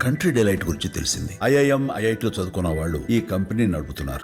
Country delight గురించి తెలిసింది. IIM, ఐఐటిలో చదువుకున్న వాళ్ళు ఈ కంపెనీ నడుపుతున్నారు.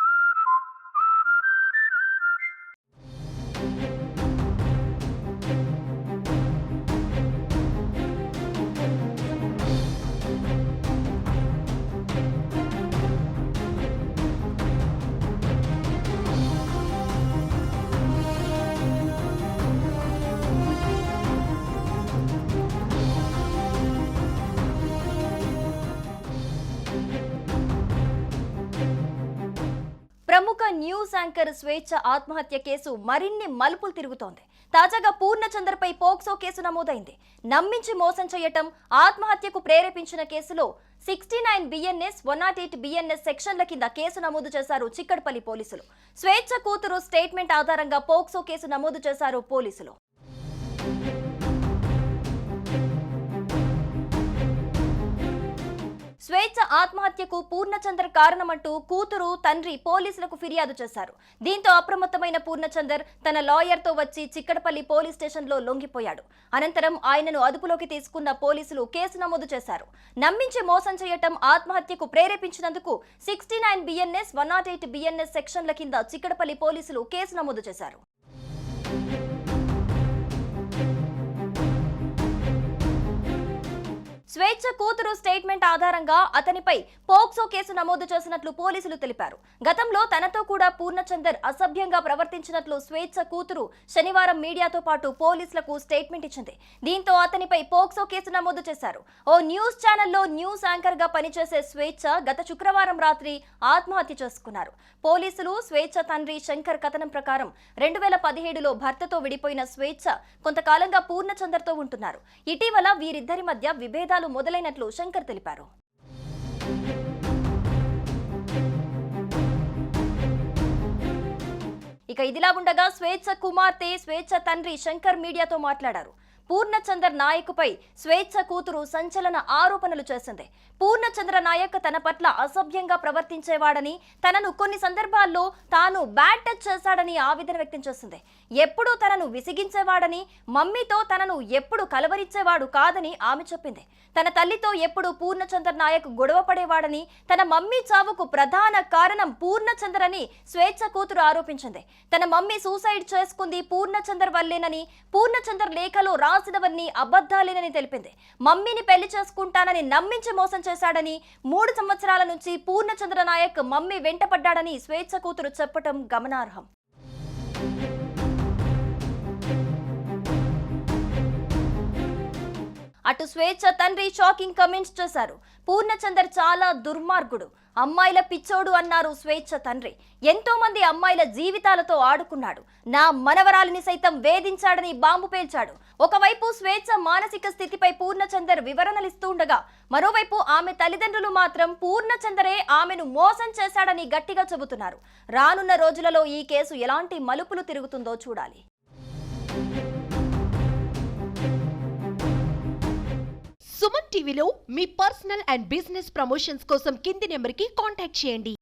ప్రముఖ న్యూస్ యాంకర్ స్వేచ్ఛ ఆత్మహత్య కేసు మరిన్ని మలుపులు తిరుగుతోంది. తాజాగా పూర్ణచంద్రపై పోక్సో కేసు నమోదైంది. నమ్మించి మోసం చేయటం, ఆత్మహత్యకు ప్రేరేపించిన కేసులో 69 BNS 108 BNS సెక్షన్ల కింద కేసు నమోదు చేశారు చిక్కడపల్లి పోలీసులు. స్వేచ్ఛ కూతురు స్టేట్మెంట్ ఆధారంగా పోక్సో కేసు నమోదు చేశారు పోలీసులు. స్వేచ్ఛ ఆత్మహత్యకు పూర్ణచందర్ కారణమంటూ కూతురు, తండ్రి పోలీసులకు ఫిర్యాదు చేశారు. దీంతో అప్రమత్తమైన పూర్ణచందర్ తన లాయర్తో వచ్చి చిక్కడపల్లి పోలీస్ స్టేషన్లో లొంగిపోయాడు. అనంతరం ఆయనను అదుపులోకి తీసుకున్న పోలీసులు కేసు నమోదు చేశారు. నమ్మించి మోసం చేయటం, ఆత్మహత్యకు ప్రేరేపించినందుకు 69 BNS 108 BNS సెక్షన్ల కింద చిక్కడపల్లి పోలీసులు కేసు నమోదు చేశారు. స్వేచ్ఛ కూతురు స్టేట్మెంట్ ఆధారంగా అతనిపై పోక్సో కేసు నమోదు చేసినట్లు పోలీసులు తెలిపారు. గతంలో తనతో కూడా పూర్ణచందర్ అసభ్యంగా ప్రవర్తించినట్లు స్వేచ్ఛ కూతురు శనివారం మీడియాతో పాటు పోలీసులకు స్టేట్మెంట్ ఇచ్చింది. దీంతో అతనిపై పోక్సో కేసు నమోదు చేశారు. ఓ న్యూస్ ఛానల్లో న్యూస్ యాంకర్ గా పనిచేసే స్వేచ్ఛ గత శుక్రవారం రాత్రి ఆత్మహత్య చేసుకున్నారు. పోలీసులు స్వేచ్ఛ తండ్రి శంకర్ కథనం ప్రకారం 2017లో భర్తతో విడిపోయిన స్వేచ్ఛ కొంతకాలంగా పూర్ణచందర్తో ఉంటున్నారు. ఇటీవల వీరిద్దరి మధ్య విభేదాలు మొదలైనట్లు శంకర్ తెలిపారు. ఇక ఇదిలా ఉండగా స్వేచ్ఛ కుమార్తె, స్వేచ్ఛ తండ్రి శంకర్ మీడియాతో మాట్లాడారు. పూర్ణచందర్ నాయక్పై స్వేచ్ఛ కూతురు సంచలన ఆరోపణలు చేసింది. పూర్ణచంద్ర నాయక్ తన పట్ల అసభ్యంగా ప్రవర్తించేవాడని, తనను కొన్ని సందర్భాల్లో తాను బ్యాడ్ టచ్ చేశాడని ఆవేదన వ్యక్తం చేసింది. ఎప్పుడూ తనను విసిగించేవాడని, మమ్మీతో తనను ఎప్పుడు కలవరించేవాడు కాదని ఆమె చెప్పింది. తన తల్లితో ఎప్పుడు పూర్ణచంద్ర నాయక్ గొడవ పడేవాడని, తన మమ్మీ చావుకు ప్రధాన కారణం పూర్ణచంద్ర అని స్వేచ్ఛ కూతురు ఆరోపించింది. తన మమ్మీ సూసైడ్ చేసుకుంది పూర్ణచందర్ వల్లేనని, పూర్ణచందర్ లేఖలో రాసినవన్నీ అబద్ధాలేనని తెలిపింది. మమ్మీని పెళ్లి చేసుకుంటానని నమ్మించి మోసం చేశాడని, 3 సంవత్సరాల నుంచి పూర్ణచంద్ర నాయక్ మమ్మీ వెంటపడ్డాడని స్వేచ్ఛ కూతురు చెప్పటం గమనార్హం. అటు స్వేచ్ఛ తండ్రి షాకింగ్ కమెంట్స్ చేశారు. పూర్ణచందర్ చాలా దుర్మార్గుడు, అమ్మాయిల పిచ్చోడు అన్నారు స్వేచ్ఛ తండ్రి. ఎంతో మంది అమ్మాయిల జీవితాలతో ఆడుకున్నాడు, నా మనవరాలిని సైతం వేధించాడని బాంబు పేల్చాడు. ఒకవైపు స్వేచ్ఛ మానసిక స్థితిపై పూర్ణచందర్ వివరణలిస్తూ ఉండగా, మరోవైపు ఆమె తల్లిదండ్రులు మాత్రం పూర్ణచందరే ఆమెను మోసం చేశాడని గట్టిగా చెబుతున్నారు. రానున్న రోజులలో ఈ కేసు ఎలాంటి మలుపులు తిరుగుతుందో చూడాలి. సుమన్ టీవీలో మీ పర్సనల్ అండ్ బిజినెస్ ప్రమోషన్స్ కోసం కింది నెంబర్కి కాంటాక్ట్ చేయండి.